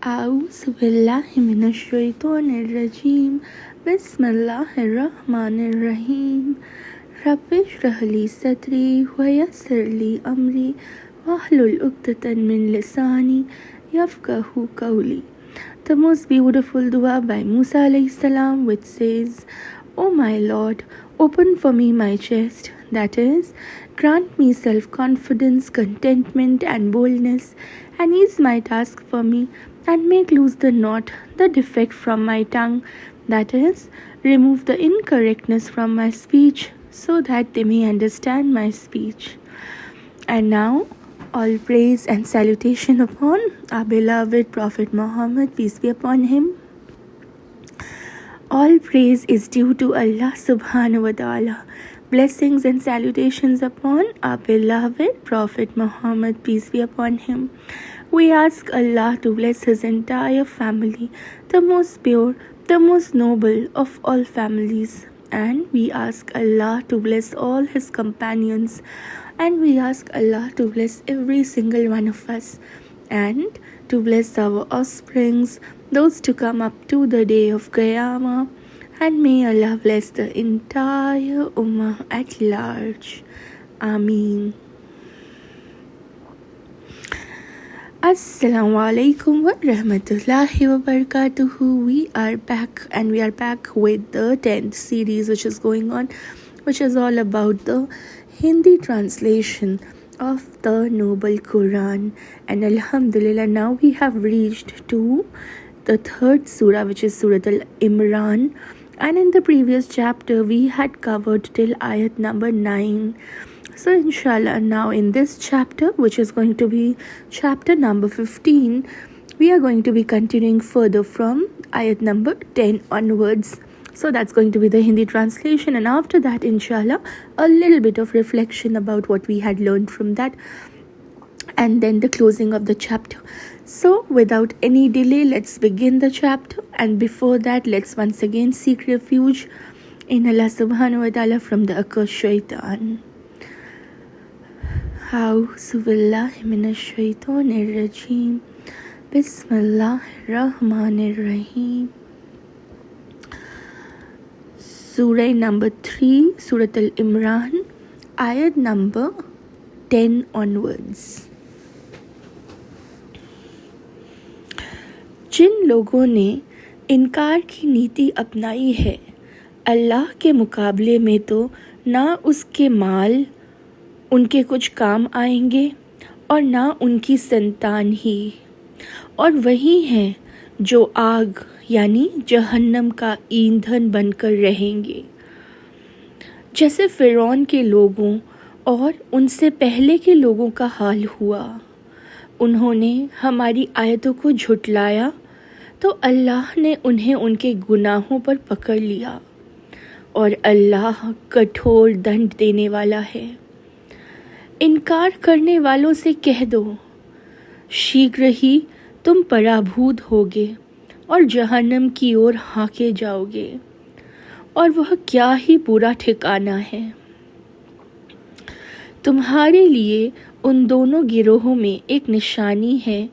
आऊज़ु बिल्लाहि मिनश्शैतानिर्रजीम बिस्मिल्लाहिर्रहमानिर्रहीम रब्बिश्रह ली सदरी वयस्सिर ली अमरी वहलुल उक़्दतन मिन लिसानी यफ़क़हू क़ौली. The most beautiful dua by Musa alayhi salam, which says, O my Lord, open for me my chest, that is, grant me self-confidence, contentment and boldness, and ease my task for me, and make loose the knot, the defect from my tongue, that is, remove the incorrectness from my speech, so that they may understand my speech. And now, all praise and salutation upon our beloved Prophet Muhammad, peace be upon him. All praise is due to Allah subhanahu wa ta'ala. Blessings and salutations upon our beloved Prophet Muhammad, peace be upon him. We ask Allah to bless his entire family, the most pure, the most noble of all families. And we ask Allah to bless all his companions. And we ask Allah to bless every single one of us. And to bless our offsprings, those to come up to the day of Qiyamah. And may Allah bless the entire Ummah at large. Ameen. Assalamu alaikum wa rahmatullahi wa barakatuhu. We are back, and we are back with the 10th series which is going on, which is all about the Hindi translation of the Noble Quran. And Alhamdulillah, now we have reached to the third surah, which is Surah Al-Imran. And in the previous chapter, we had covered till ayat number 9. So inshallah, now in this chapter, which is going to be chapter number 15, we are going to be continuing further from ayat number 10 onwards. So that's going to be the Hindi translation, and after that, inshallah, a little bit of reflection about what we had learned from that, and then the closing of the chapter. So without any delay, let's begin the chapter, and before that, let's once again seek refuge in Allah subhanahu wa ta'ala from the accursed shaitan. A'udhu billahi minash shaitanir rajim. Bismillahirrahmanirrahim. Surah number 3, Surah Al-Imran, ayat number 10 onwards. जिन लोगों ने इनकार की नीति अपनाई है, अल्लाह के मुकाबले में तो ना उसके माल उनके कुछ काम आएंगे और ना उनकी संतान ही, और वही हैं जो आग यानी जहन्नम का ईंधन बनकर रहेंगे. जैसे फ़िरौन के लोगों और उनसे पहले के लोगों का हाल हुआ. उन्होंने हमारी आयतों को झुटलाया तो अल्लाह ने उन्हें उनके गुनाहों पर पकड़ लिया, और अल्लाह कठोर दंड देने वाला है. इनकार करने वालों से कह दो, शीघ्र ही तुम पराभूत होगे और जहन्नम की ओर हाँके जाओगे, और वह क्या ही बुरा ठिकाना है. तुम्हारे लिए उन दोनों गिरोहों में एक निशानी है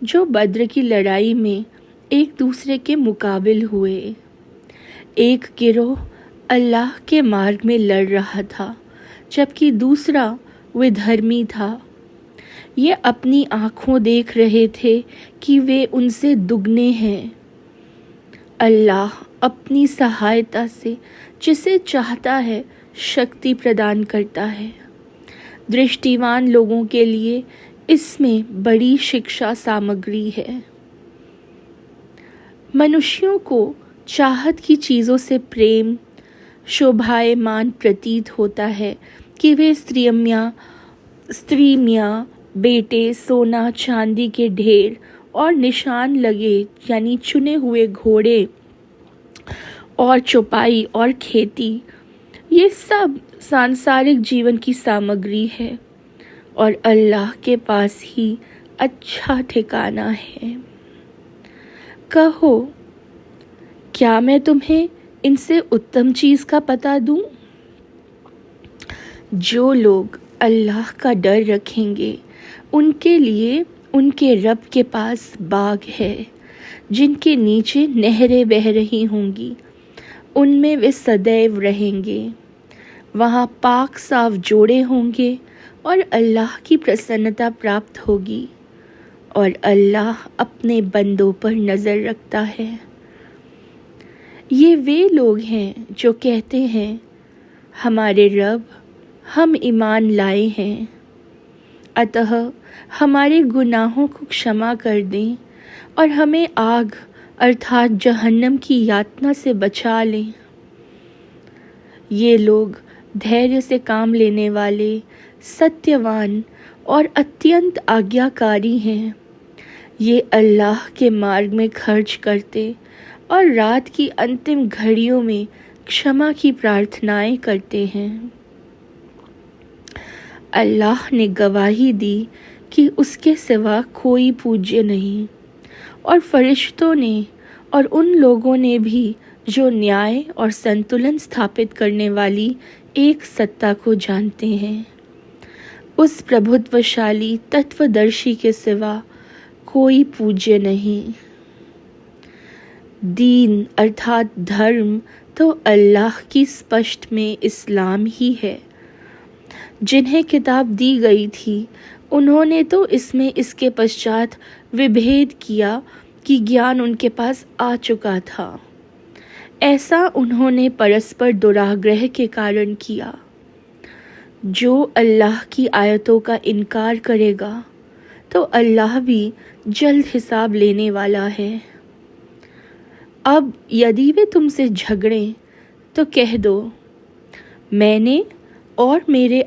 जो बद्र की लड़ाई में एक दूसरे के मुकाबिल हुए. एक गिरोह अल्लाह के मार्ग में लड़ रहा था, जबकि दूसरा विधर्मी था. ये अपनी आँखों देख रहे थे कि वे उनसे दुगने हैं. अल्लाह अपनी सहायता से जिसे चाहता है शक्ति प्रदान करता है. दृष्टिवान लोगों के लिए इसमें बड़ी शिक्षा सामग्री है. मनुष्यों को चाहत की चीज़ों से प्रेम शोभायमान प्रतीत होता है कि वे स्त्री मियाँ बेटे, सोना चांदी के ढेर और निशान लगे यानी चुने हुए घोड़े और चौपाई और खेती, ये सब सांसारिक जीवन की सामग्री है, और अल्लाह के पास ही अच्छा ठिकाना है. कहो, क्या मैं तुम्हें इनसे उत्तम चीज़ का पता दूं? जो लोग अल्लाह का डर रखेंगे उनके लिए उनके रब के पास बाग है जिनके नीचे नहरें बह रही होंगी, उनमें वे सदैव रहेंगे। वहाँ पाक साफ जोड़े होंगे और अल्लाह की प्रसन्नता प्राप्त होगी, और अल्लाह अपने बंदों पर नज़र रखता है। ये वे लोग हैं जो कहते हैं, हमारे रब, हम ईमान लाए हैं, अतः हमारे गुनाहों को क्षमा कर दें और हमें आग अर्थात जहन्नम की यातना से बचा लें। ये लोग धैर्य से काम लेने वाले, सत्यवान और अत्यंत आज्ञाकारी हैं। ये अल्लाह के मार्ग में खर्च करते और रात की अंतिम घड़ियों में क्षमा की प्रार्थनाएं करते हैं। अल्लाह ने गवाही दी कि उसके सिवा कोई पूज्य नहीं, और फरिश्तों ने और उन लोगों ने भी जो न्याय और संतुलन स्थापित करने वाली एक सत्ता को जानते हैं। उस प्रभुत्वशाली तत्वदर्शी के सिवा कोई पूज्य नहीं। दीन अर्थात धर्म तो अल्लाह की स्पष्ट में इस्लाम ही है। जिन्हें किताब दी गई थी उन्होंने तो इसमें इसके पश्चात विभेद किया कि ज्ञान उनके पास आ चुका था। ऐसा उन्होंने परस्पर दुराग्रह के कारण किया। जो अल्लाह की आयतों का इनकार करेगा तो अल्लाह भी जल्द हिसाब लेने वाला है। अब यदि वे तुमसे झगड़ें तो कह दो, मैंने और मेरे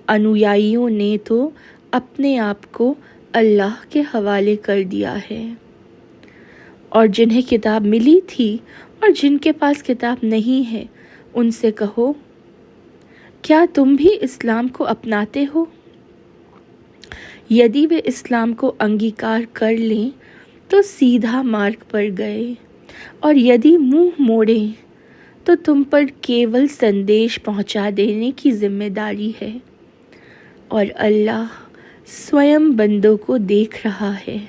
अनुयायियों ने तो अपने आप को अल्लाह के हवाले कर दिया है। और जिन्हें किताब मिली थी और जिनके पास किताब नहीं है, उनसे कहो, क्या तुम भी इस्लाम को अपनाते हो? यदि वे इस्लाम को अंगीकार कर लें तो सीधा मार्ग पर गए, और यदि मुंह मोड़ें तो तुम पर केवल संदेश पहुंचा देने की जिम्मेदारी है, और अल्लाह स्वयं बंदों को देख रहा है।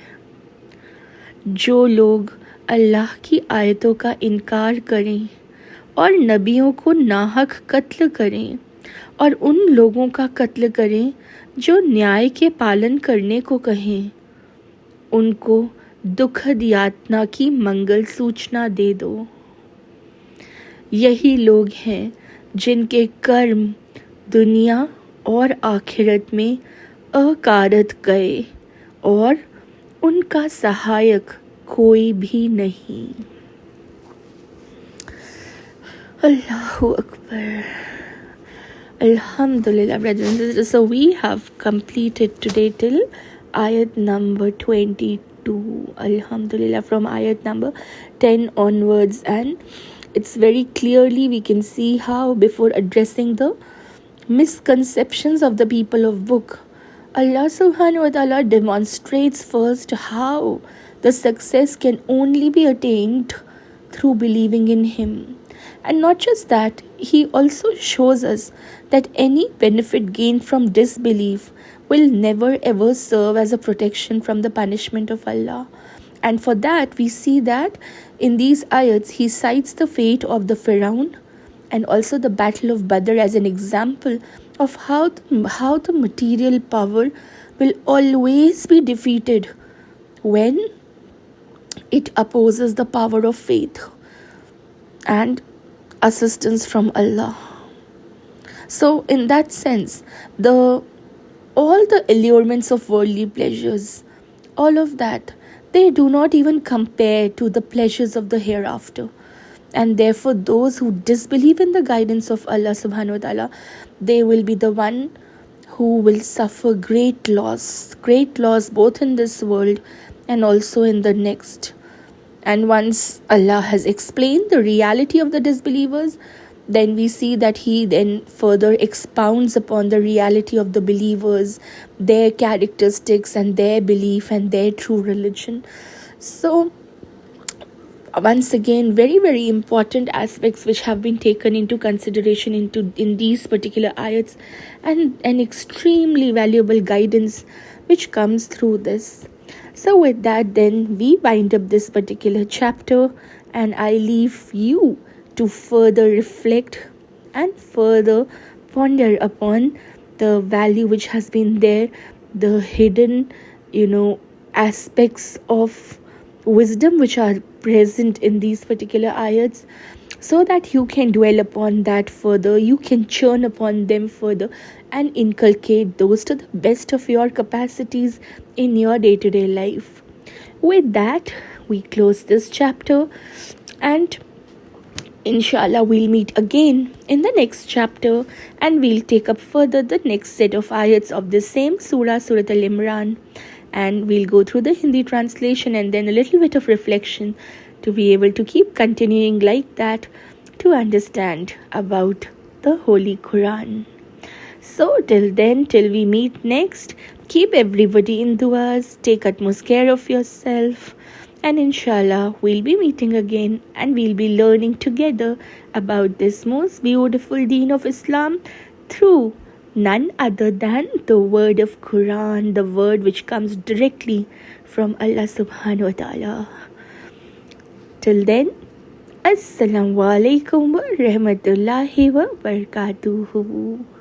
जो लोग अल्लाह की आयतों का इनकार करें और नबियों को नाहक कत्ल करें और उन लोगों का कत्ल करें जो न्याय के पालन करने को कहें, उनको दुखद यातना की मंगल सूचना दे दो। यही लोग हैं जिनके कर्म दुनिया और आखिरत में अकारत गए और उनका सहायक कोई भी नहीं। Allahu Akbar. Alhamdulillah, brethren. So we have completed today till ayat number 22. Alhamdulillah, from ayat number 10 onwards, and it's very clearly we can see how, before addressing the misconceptions of the people of book, Allah subhanahu wa ta'ala demonstrates first how the success can only be attained through believing in Him. And not just that, He also shows us that any benefit gained from disbelief will never ever serve as a protection from the punishment of Allah. And for that, we see that in these ayats, He cites the fate of the Firaun and also the Battle of Badr as an example of how the material power will always be defeated when it opposes the power of faith and assistance from Allah. So in that sense, all the allurements of worldly pleasures, all of that, they do not even compare to the pleasures of the hereafter. And therefore those who disbelieve in the guidance of Allah subhanahu wa ta'ala, they will be the one who will suffer great loss both in this world and also in the next. And once Allah has explained the reality of the disbelievers, then we see that He then further expounds upon the reality of the believers, their characteristics and their belief and their true religion. So once again, very, very important aspects which have been taken into consideration in these particular ayats, and an extremely valuable guidance which comes through this. So with that, then we wind up this particular chapter, and I leave you to further reflect and further ponder upon the value which has been there, the hidden, aspects of wisdom which are present in these particular ayats, so that you can dwell upon that further, you can churn upon them further, and inculcate those to the best of your capacities in your day to day life. With that, we close this chapter, and inshallah, we'll meet again in the next chapter, and we'll take up further the next set of ayats of the same surah, Surah Al Imran, and we'll go through the Hindi translation and then a little bit of reflection to be able to keep continuing like that to understand about the Holy Quran. So, till then, till we meet next, keep everybody in du'as, take utmost care of yourself, and inshallah, we'll be meeting again and we'll be learning together about this most beautiful deen of Islam through none other than the word of Quran, the word which comes directly from Allah subhanahu wa ta'ala. Till then, Assalamu alaikum wa rahmatullahi wa barakatuhu.